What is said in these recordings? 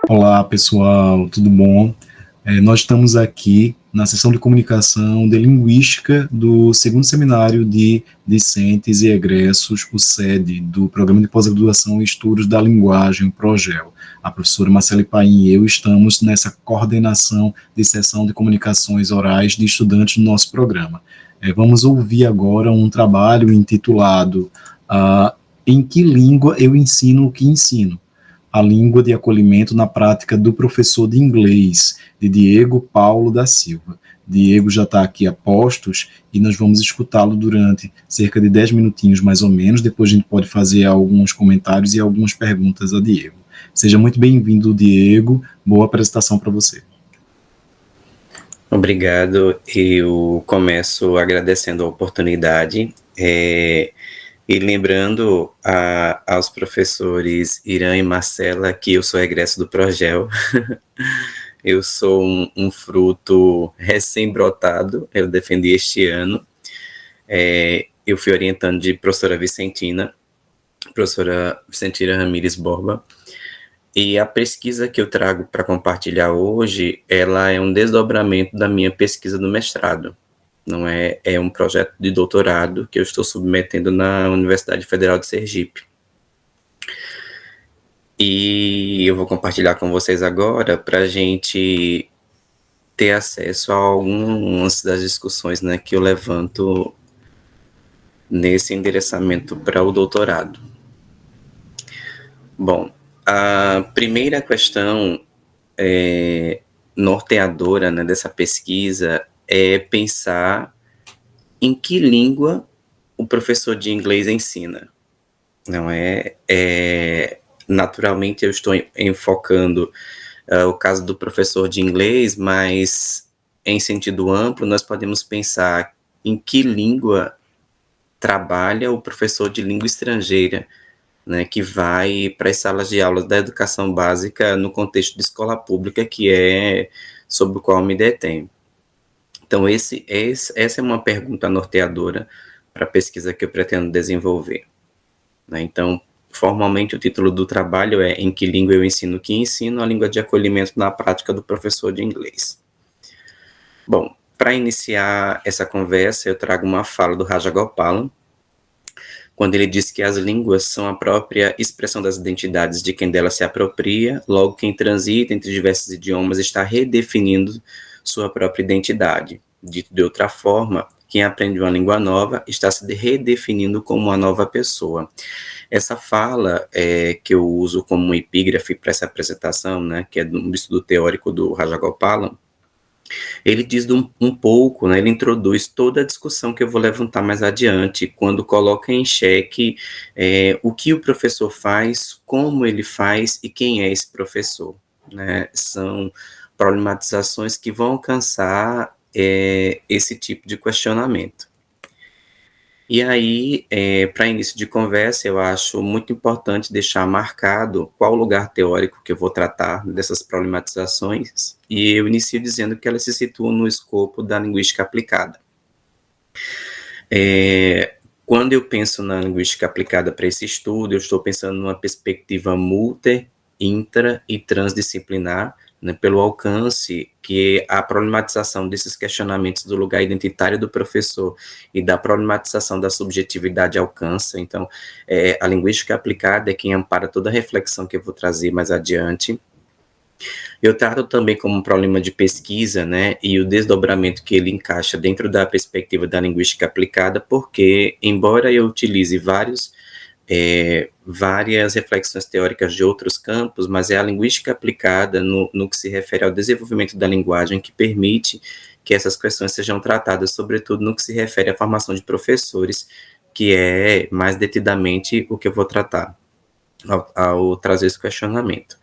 Olá, pessoal, tudo bom? Nós estamos aqui na sessão de comunicação de linguística do segundo seminário de discentes e egressos, o SED, do Programa de Pós-Graduação em Estudos da Linguagem, PROGEL. A professora Marcele Paim e eu estamos nessa coordenação de sessão de comunicações orais de estudantes do nosso programa. Vamos ouvir agora um trabalho intitulado Em que língua eu ensino o que ensino? A língua de acolhimento na prática do professor de inglês, de Diego Paulo da Silva. Diego já está aqui a postos e nós vamos escutá-lo durante cerca de 10 minutinhos mais ou menos, depois a gente pode fazer alguns comentários e algumas perguntas a Diego. Seja muito bem-vindo, Diego, boa apresentação para você. Obrigado, eu começo agradecendo a oportunidade e lembrando aos professores Irã e Marcela que eu sou egresso do PROGEL. Eu sou um fruto recém-brotado, eu defendi este ano. Eu fui orientando de professora Vicentina Ramírez Borba, e a pesquisa que eu trago para compartilhar hoje, ela é um desdobramento da minha pesquisa do mestrado. Não é um projeto de doutorado que eu estou submetendo na Universidade Federal de Sergipe. E eu vou compartilhar com vocês agora para a gente ter acesso a algumas das discussões, né, que eu levanto nesse endereçamento para o doutorado. Bom, a primeira questão norteadora, né, dessa pesquisa é pensar em que língua o professor de inglês ensina. Não naturalmente eu estou enfocando o caso do professor de inglês, mas em sentido amplo nós podemos pensar em que língua trabalha o professor de língua estrangeira, né, que vai para as salas de aulas da educação básica no contexto de escola pública, que é sobre o qual me detenho. Então, essa é uma pergunta norteadora para a pesquisa que eu pretendo desenvolver. Né? Então, formalmente, o título do trabalho é Em que língua eu ensino o que ensino? A língua de acolhimento na prática do professor de inglês. Bom, para iniciar essa conversa, eu trago uma fala do Rajagopalan, quando ele diz que as línguas são a própria expressão das identidades de quem delas se apropria, logo quem transita entre diversos idiomas está redefinindo sua própria identidade. Dito de outra forma, quem aprende uma língua nova está se redefinindo como uma nova pessoa. Essa fala que eu uso como um epígrafe para essa apresentação, né, que é do estudo teórico do Rajagopalan, ele diz um pouco, né, ele introduz toda a discussão que eu vou levantar mais adiante, quando coloca em xeque o que o professor faz, como ele faz e quem é esse professor. Né? São problematizações que vão alcançar esse tipo de questionamento. E aí, para início de conversa, eu acho muito importante deixar marcado qual lugar teórico que eu vou tratar dessas problematizações, e eu inicio dizendo que elas se situam no escopo da linguística aplicada. Quando eu penso na linguística aplicada para esse estudo, eu estou pensando numa perspectiva multi, intra e transdisciplinar, né, pelo alcance que a problematização desses questionamentos do lugar identitário do professor e da problematização da subjetividade alcança. Então, a linguística aplicada é quem ampara toda a reflexão que eu vou trazer mais adiante. Eu trato também como um problema de pesquisa, né, e o desdobramento que ele encaixa dentro da perspectiva da linguística aplicada, porque, embora eu utilize várias reflexões teóricas de outros campos, mas é a linguística aplicada no que se refere ao desenvolvimento da linguagem que permite que essas questões sejam tratadas, sobretudo no que se refere à formação de professores, que é mais detidamente o que eu vou tratar ao trazer esse questionamento.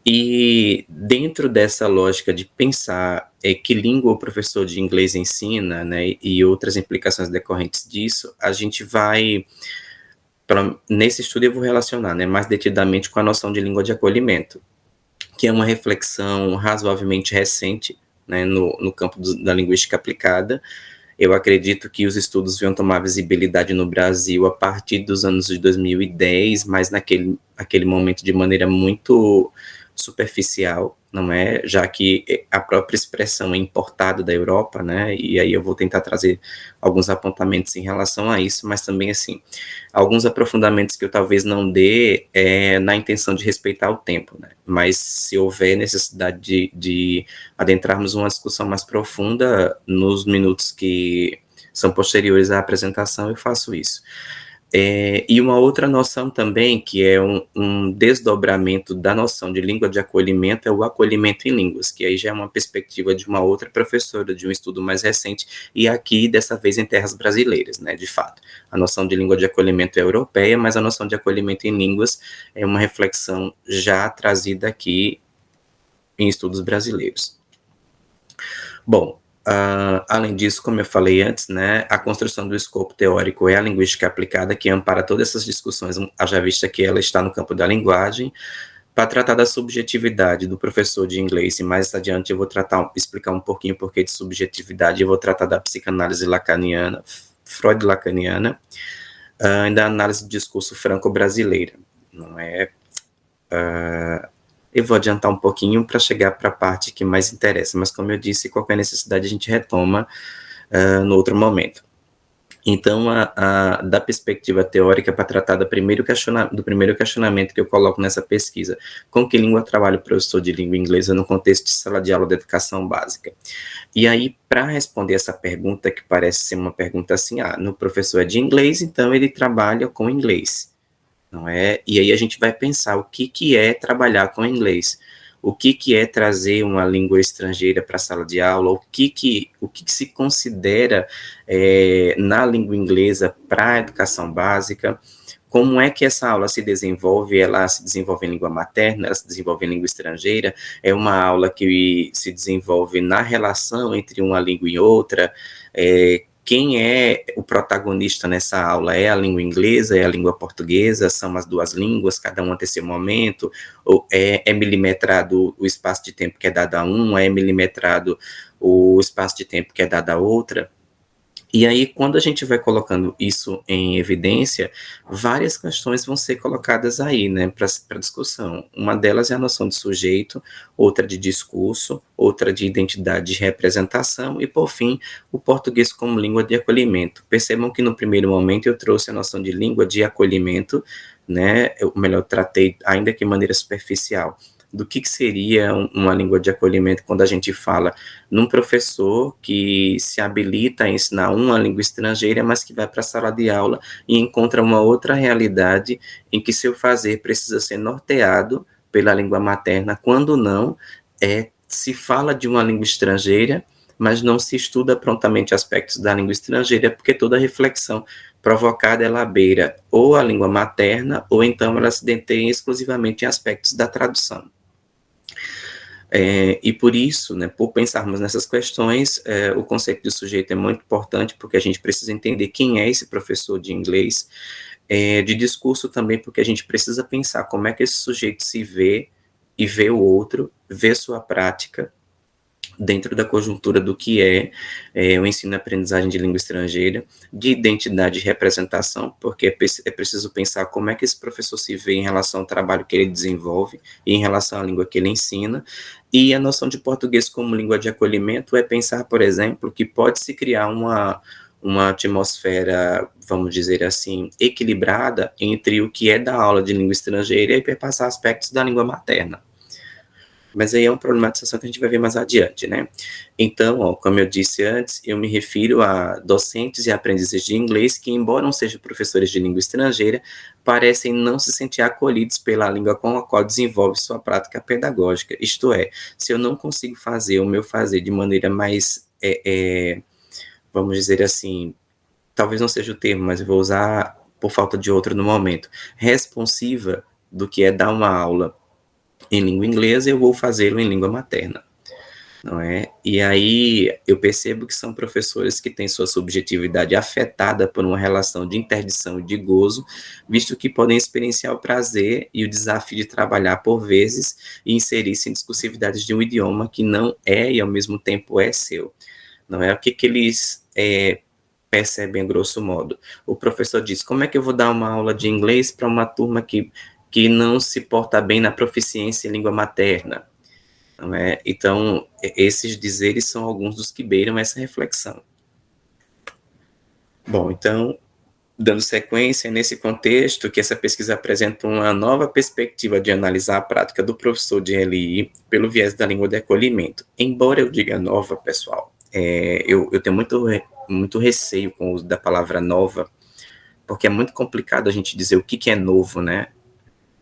E dentro dessa lógica de pensar que língua o professor de inglês ensina, né, e outras implicações decorrentes disso, a gente vai... Nesse estudo eu vou relacionar, né, mais detidamente com a noção de língua de acolhimento, que é uma reflexão razoavelmente recente, né, no campo da linguística aplicada. Eu acredito que os estudos vão tomar visibilidade no Brasil a partir dos anos de 2010, mas naquele momento de maneira muito superficial, não é? Já que a própria expressão é importada da Europa, né? E aí eu vou tentar trazer alguns apontamentos em relação a isso, mas também, assim, alguns aprofundamentos que eu talvez não dê na intenção de respeitar o tempo, né? Mas se houver necessidade de adentrarmos uma discussão mais profunda nos minutos que são posteriores à apresentação, eu faço isso. E uma outra noção também, que é um desdobramento da noção de língua de acolhimento, é o acolhimento em línguas, que aí já é uma perspectiva de uma outra professora, de um estudo mais recente, e aqui, dessa vez, em terras brasileiras, né, de fato. A noção de língua de acolhimento é europeia, mas a noção de acolhimento em línguas é uma reflexão já trazida aqui em estudos brasileiros. Bom, além disso, como eu falei antes, né, a construção do escopo teórico é a linguística aplicada, que ampara todas essas discussões, haja vista que ela está no campo da linguagem. Para tratar da subjetividade do professor de inglês, e mais adiante eu vou explicar um pouquinho o porquê de subjetividade, eu vou tratar da psicanálise lacaniana, freud-lacaniana, e da análise do discurso franco-brasileira, não é? Eu vou adiantar um pouquinho para chegar para a parte que mais interessa, mas como eu disse, qualquer necessidade a gente retoma no outro momento. Então, da perspectiva teórica, para tratar do primeiro questionamento que eu coloco nessa pesquisa, com que língua trabalha o professor de língua inglesa no contexto de sala de aula de educação básica? E aí, para responder essa pergunta, que parece ser uma pergunta assim, no professor é de inglês, então ele trabalha com inglês, não é? E aí a gente vai pensar o que é trabalhar com inglês, o que é trazer uma língua estrangeira para a sala de aula, o que se considera na língua inglesa para a educação básica, como é que essa aula se desenvolve, ela se desenvolve em língua materna, ela se desenvolve em língua estrangeira, é uma aula que se desenvolve na relação entre uma língua e outra, quem é o protagonista nessa aula? É a língua inglesa, é a língua portuguesa, são as duas línguas, cada uma tem seu momento, ou é milimetrado o espaço de tempo que é dado a uma, é milimetrado o espaço de tempo que é dado a outra. E aí, quando a gente vai colocando isso em evidência, várias questões vão ser colocadas aí, né, para discussão. Uma delas é a noção de sujeito, outra de discurso, outra de identidade de representação e, por fim, o português como língua de acolhimento. Percebam que no primeiro momento eu trouxe a noção de língua de acolhimento, né, eu tratei, ainda que de maneira superficial, do que seria uma língua de acolhimento quando a gente fala num professor que se habilita a ensinar uma língua estrangeira, mas que vai para a sala de aula e encontra uma outra realidade em que seu fazer precisa ser norteado pela língua materna, quando não, se fala de uma língua estrangeira, mas não se estuda prontamente aspectos da língua estrangeira, porque toda reflexão provocada ela beira ou a língua materna, ou então ela se detém exclusivamente em aspectos da tradução. E por isso, né, por pensarmos nessas questões, o conceito de sujeito é muito importante, porque a gente precisa entender quem é esse professor de inglês, de discurso também, porque a gente precisa pensar como é que esse sujeito se vê e vê o outro, vê sua prática, dentro da conjuntura do que é o ensino e aprendizagem de língua estrangeira, de identidade e representação, porque é preciso pensar como é que esse professor se vê em relação ao trabalho que ele desenvolve e em relação à língua que ele ensina, e a noção de português como língua de acolhimento é pensar, por exemplo, que pode-se criar uma atmosfera, vamos dizer assim, equilibrada entre o que é da aula de língua estrangeira e perpassar aspectos da língua materna. Mas aí é uma problematização que a gente vai ver mais adiante, né? Então, como eu disse antes, eu me refiro a docentes e aprendizes de inglês que, embora não sejam professores de língua estrangeira, parecem não se sentir acolhidos pela língua com a qual desenvolve sua prática pedagógica. Isto é, se eu não consigo fazer o meu fazer de maneira mais, vamos dizer assim, talvez não seja o termo, mas eu vou usar por falta de outro no momento, responsiva do que é dar uma aula em língua inglesa, eu vou fazê-lo em língua materna, não é? E aí eu percebo que são professores que têm sua subjetividade afetada por uma relação de interdição e de gozo, visto que podem experienciar o prazer e o desafio de trabalhar por vezes e inserir-se em discursividades de um idioma que não é e ao mesmo tempo é seu, não é? O que eles percebem, grosso modo? O professor diz, como é que eu vou dar uma aula de inglês para uma turma que que não se porta bem na proficiência em língua materna. Não é? Então, esses dizeres são alguns dos que beiram essa reflexão. Bom, então, dando sequência, nesse contexto que essa pesquisa apresenta uma nova perspectiva de analisar a prática do professor de LI pelo viés da língua de acolhimento. Embora eu diga nova, pessoal, eu tenho muito receio com o uso da palavra nova, porque é muito complicado a gente dizer o que é novo, né?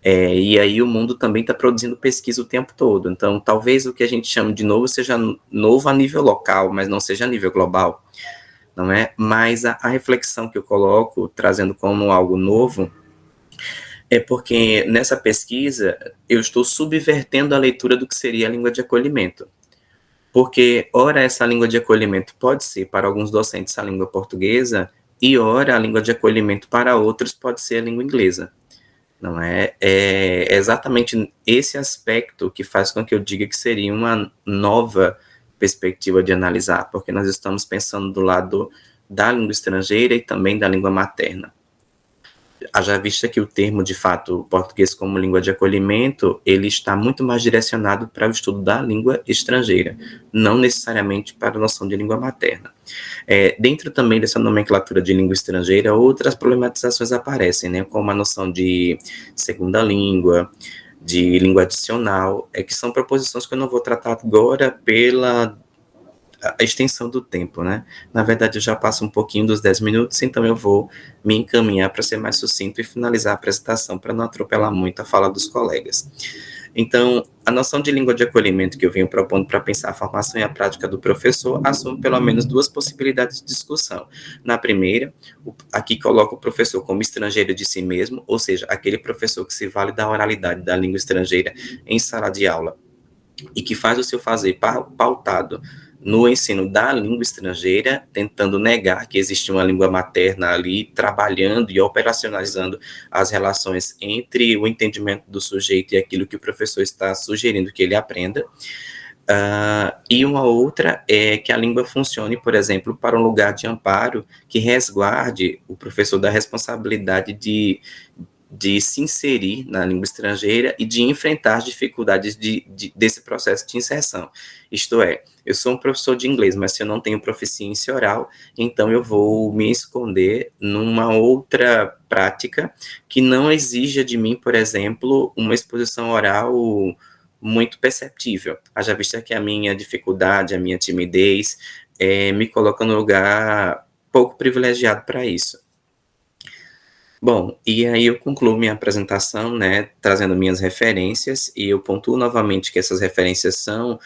E aí o mundo também está produzindo pesquisa o tempo todo, então talvez o que a gente chama de novo seja novo a nível local, mas não seja a nível global, não é? Mas a reflexão que eu coloco, trazendo como algo novo, é porque nessa pesquisa eu estou subvertendo a leitura do que seria a língua de acolhimento. Porque, ora, essa língua de acolhimento pode ser, para alguns docentes, a língua portuguesa, e ora, a língua de acolhimento para outros pode ser a língua inglesa. Não é? É exatamente esse aspecto que faz com que eu diga que seria uma nova perspectiva de analisar, porque nós estamos pensando do lado da língua estrangeira e também da língua materna. Haja vista que o termo, de fato, português como língua de acolhimento, ele está muito mais direcionado para o estudo da língua estrangeira, não necessariamente para a noção de língua materna. Dentro também dessa nomenclatura de língua estrangeira, outras problematizações aparecem, né, como a noção de segunda língua, de língua adicional, que são proposições que eu não vou tratar agora pela a extensão do tempo, né? Na verdade, eu já passo um pouquinho dos 10 minutos, então eu vou me encaminhar para ser mais sucinto e finalizar a apresentação, para não atropelar muito a fala dos colegas. Então, a noção de língua de acolhimento que eu venho propondo para pensar a formação e a prática do professor assume pelo menos duas possibilidades de discussão. Na primeira, aqui coloco o professor como estrangeiro de si mesmo, ou seja, aquele professor que se vale da oralidade da língua estrangeira em sala de aula e que faz o seu fazer pautado no ensino da língua estrangeira, tentando negar que existe uma língua materna ali, trabalhando e operacionalizando as relações entre o entendimento do sujeito e aquilo que o professor está sugerindo que ele aprenda. E uma outra é que a língua funcione, por exemplo, para um lugar de amparo que resguarde o professor da responsabilidade de se inserir na língua estrangeira e de enfrentar as dificuldades desse processo de inserção. Isto é, eu sou um professor de inglês, mas se eu não tenho proficiência oral, então eu vou me esconder numa outra prática que não exija de mim, por exemplo, uma exposição oral muito perceptível. Haja vista que a minha dificuldade, a minha timidez, me coloca no lugar pouco privilegiado para isso. Bom, e aí eu concluo minha apresentação, né, trazendo minhas referências, e eu pontuo novamente que essas referências são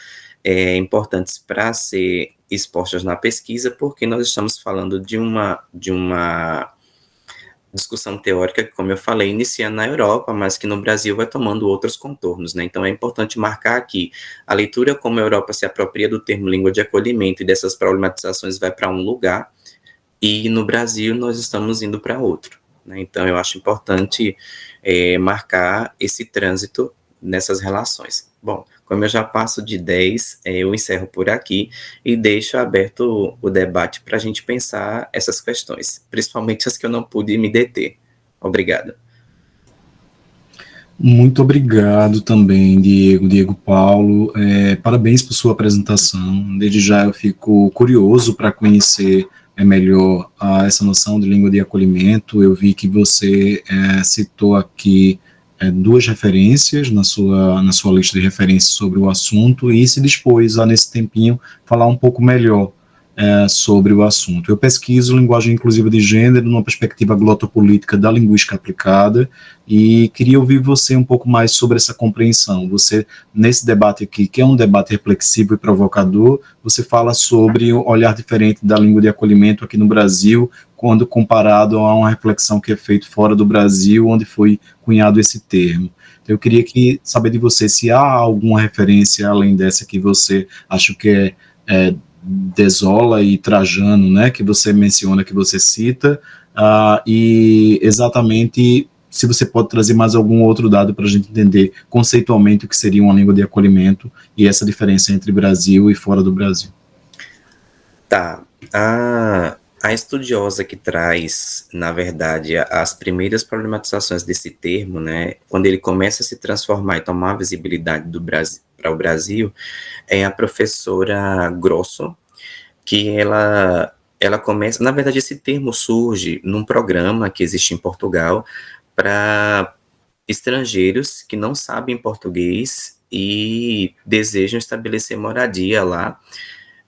importantes para ser expostas na pesquisa, porque nós estamos falando de uma discussão teórica que, como eu falei, inicia na Europa, mas que no Brasil vai tomando outros contornos, né? Então é importante marcar aqui a leitura como a Europa se apropria do termo língua de acolhimento e dessas problematizações vai para um lugar, e no Brasil nós estamos indo para outro. Então, eu acho importante marcar esse trânsito nessas relações. Bom, como eu já passo de 10, eu encerro por aqui e deixo aberto o debate para a gente pensar essas questões, principalmente as que eu não pude me deter. Obrigado. Muito obrigado também, Diego Paulo. Parabéns por sua apresentação. Desde já eu fico curioso para conhecer melhor essa noção de língua de acolhimento. Eu vi que você citou aqui duas referências na sua lista de referências sobre o assunto e se dispôs a, nesse tempinho, falar um pouco melhor sobre o assunto. Eu pesquiso linguagem inclusiva de gênero numa perspectiva glotopolítica da linguística aplicada e queria ouvir você um pouco mais sobre essa compreensão. Você, nesse debate aqui, que é um debate reflexivo e provocador, você fala sobre o olhar diferente da língua de acolhimento aqui no Brasil, quando comparado a uma reflexão que é feita fora do Brasil, onde foi cunhado esse termo. Eu queria saber de você se há alguma referência além dessa que você acha que é Desola e Trajano, né, que você menciona, que você cita, e exatamente se você pode trazer mais algum outro dado para a gente entender conceitualmente o que seria uma língua de acolhimento e essa diferença entre Brasil e fora do Brasil. Tá. A A estudiosa que traz, na verdade, as primeiras problematizações desse termo, né, quando ele começa a se transformar e tomar a visibilidade do Brasil para o Brasil, é a professora Grosso, que ela começa, na verdade, esse termo surge num programa que existe em Portugal para estrangeiros que não sabem português e desejam estabelecer moradia lá.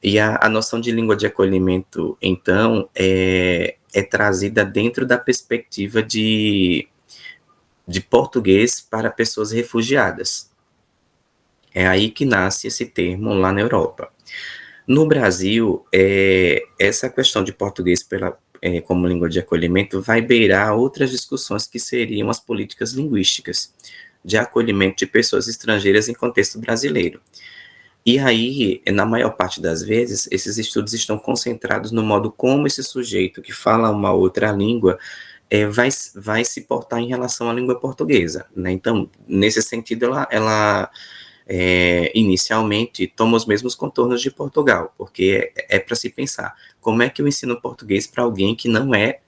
E a noção de língua de acolhimento, então, é trazida dentro da perspectiva de português para pessoas refugiadas. É aí que nasce esse termo lá na Europa. No Brasil, essa questão de português como língua de acolhimento vai beirar outras discussões que seriam as políticas linguísticas de acolhimento de pessoas estrangeiras em contexto brasileiro. E aí, na maior parte das vezes, esses estudos estão concentrados no modo como esse sujeito que fala uma outra língua vai se portar em relação à língua portuguesa, né? Então, nesse sentido, ela inicialmente toma os mesmos contornos de Portugal, porque é para se pensar, como é que eu ensino português para alguém que não é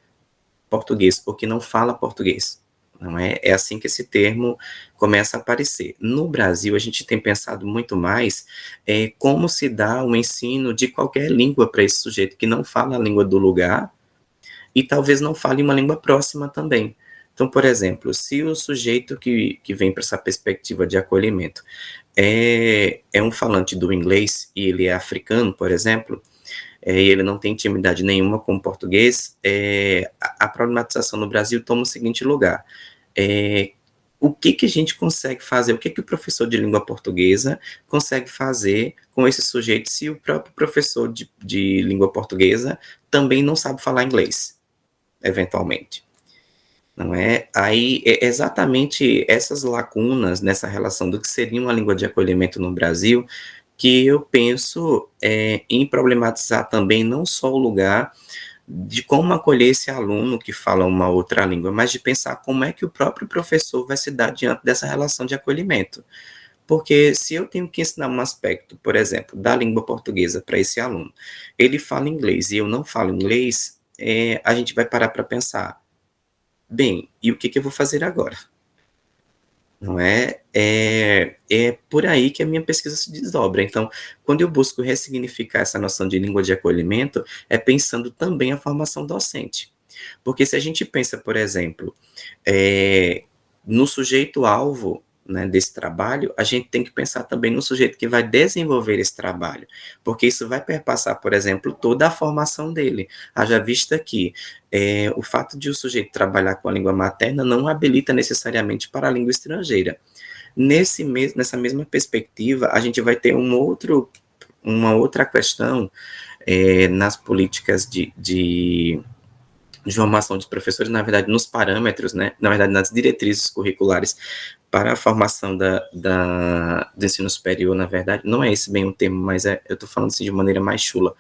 português ou que não fala português? Não é? É assim que esse termo começa a aparecer. No Brasil, a gente tem pensado muito mais como se dá o ensino de qualquer língua para esse sujeito que não fala a língua do lugar e talvez não fale uma língua próxima também. Então, por exemplo, se o sujeito que vem para essa perspectiva de acolhimento é um falante do inglês e ele é africano, por exemplo, e ele não tem intimidade nenhuma com o português, a problematização no Brasil toma o seguinte lugar. O que a gente consegue fazer, o que o professor de língua portuguesa consegue fazer com esse sujeito se o próprio professor de língua portuguesa também não sabe falar inglês, eventualmente? Não é? Aí, é exatamente essas lacunas nessa relação do que seria uma língua de acolhimento no Brasil que eu penso em problematizar também não só o lugar de como acolher esse aluno que fala uma outra língua, mas de pensar como é que o próprio professor vai se dar diante dessa relação de acolhimento. Porque se eu tenho que ensinar um aspecto, por exemplo, da língua portuguesa para esse aluno, ele fala inglês e eu não falo inglês, a gente vai parar para pensar, bem, e o que eu vou fazer agora? Não é? É por aí que a minha pesquisa se desdobra. Então, quando eu busco ressignificar essa noção de língua de acolhimento, é pensando também a formação docente. Porque se a gente pensa, por exemplo, no sujeito-alvo, né, desse trabalho, a gente tem que pensar também no sujeito que vai desenvolver esse trabalho, porque isso vai perpassar, por exemplo, toda a formação dele. Haja vista que o fato de o sujeito trabalhar com a língua materna não habilita necessariamente para a língua estrangeira. Nessa mesma perspectiva, a gente vai ter uma outra questão nas políticas de formação de professores, na verdade, nos parâmetros, né, na verdade, nas diretrizes curriculares para a formação do ensino superior, na verdade, não é esse bem o termo, mas eu estou falando assim de maneira mais chula.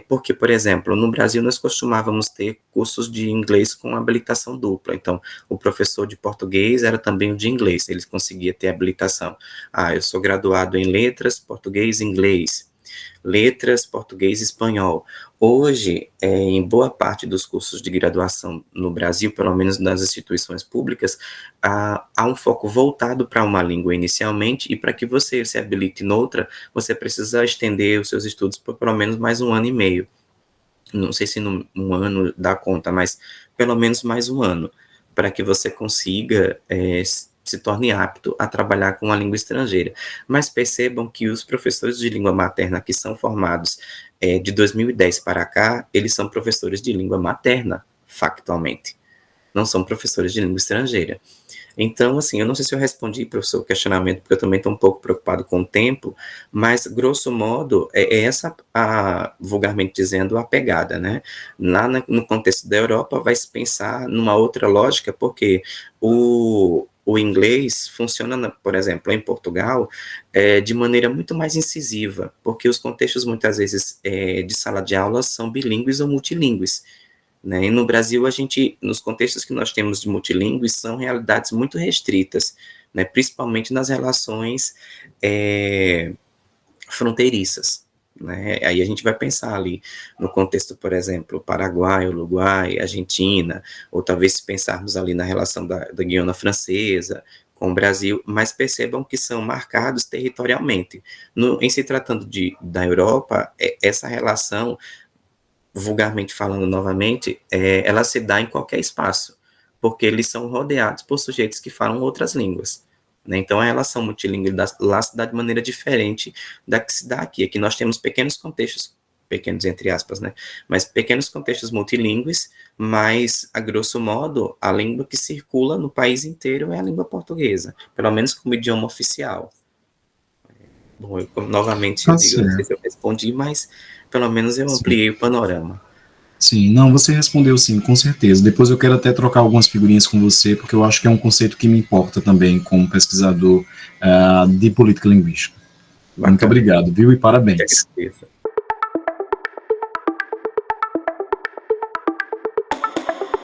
Porque, por exemplo, no Brasil nós costumávamos ter cursos de inglês com habilitação dupla, então o professor de português era também o de inglês, ele conseguia ter habilitação. Eu sou graduado em letras, português e inglês, letras, português e espanhol. Hoje, em boa parte dos cursos de graduação no Brasil, pelo menos nas instituições públicas, há um foco voltado para uma língua inicialmente, e para que você se habilite noutra, você precisa estender os seus estudos por pelo menos mais 1 ano e meio. Não sei se um ano dá conta, mas pelo menos mais 1 ano, para que você consiga se torne apto a trabalhar com a língua estrangeira. Mas percebam que os professores de língua materna que são formados de 2010 para cá, eles são professores de língua materna, factualmente. Não são professores de língua estrangeira. Então, assim, eu não sei se eu respondi para o seu questionamento, porque eu também estou um pouco preocupado com o tempo, mas, grosso modo, essa, vulgarmente dizendo, a pegada, né? Lá no contexto da Europa, vai se pensar numa outra lógica, porque o inglês funciona, por exemplo, em Portugal, de maneira muito mais incisiva, porque os contextos, muitas vezes, de sala de aula são bilíngues ou multilíngues. Né? E no Brasil, nos contextos que nós temos de multilíngues, são realidades muito restritas, né? Principalmente nas relações fronteiriças. né? Aí a gente vai pensar ali no contexto, por exemplo, Paraguai, Uruguai, Argentina, ou talvez se pensarmos ali na relação da Guiana Francesa com o Brasil, mas percebam que são marcados territorialmente. Em se tratando da Europa, essa relação, vulgarmente falando novamente, ela se dá em qualquer espaço, porque eles são rodeados por sujeitos que falam outras línguas. Né? Então, a relação multilingüe lá se dá de maneira diferente da que se dá aqui. Aqui nós temos pequenos contextos, pequenos entre aspas, né? Mas pequenos contextos multilingües, mas, a grosso modo, a língua que circula no país inteiro é a língua portuguesa, pelo menos como idioma oficial. Bom, novamente eu digo, não sei se eu respondi, mas pelo menos eu ampliei o panorama. Sim, não, você respondeu sim, com certeza. Depois eu quero até trocar algumas figurinhas com você, porque eu acho que é um conceito que me importa também como pesquisador de política linguística. Bacana. Muito obrigado, viu? E parabéns.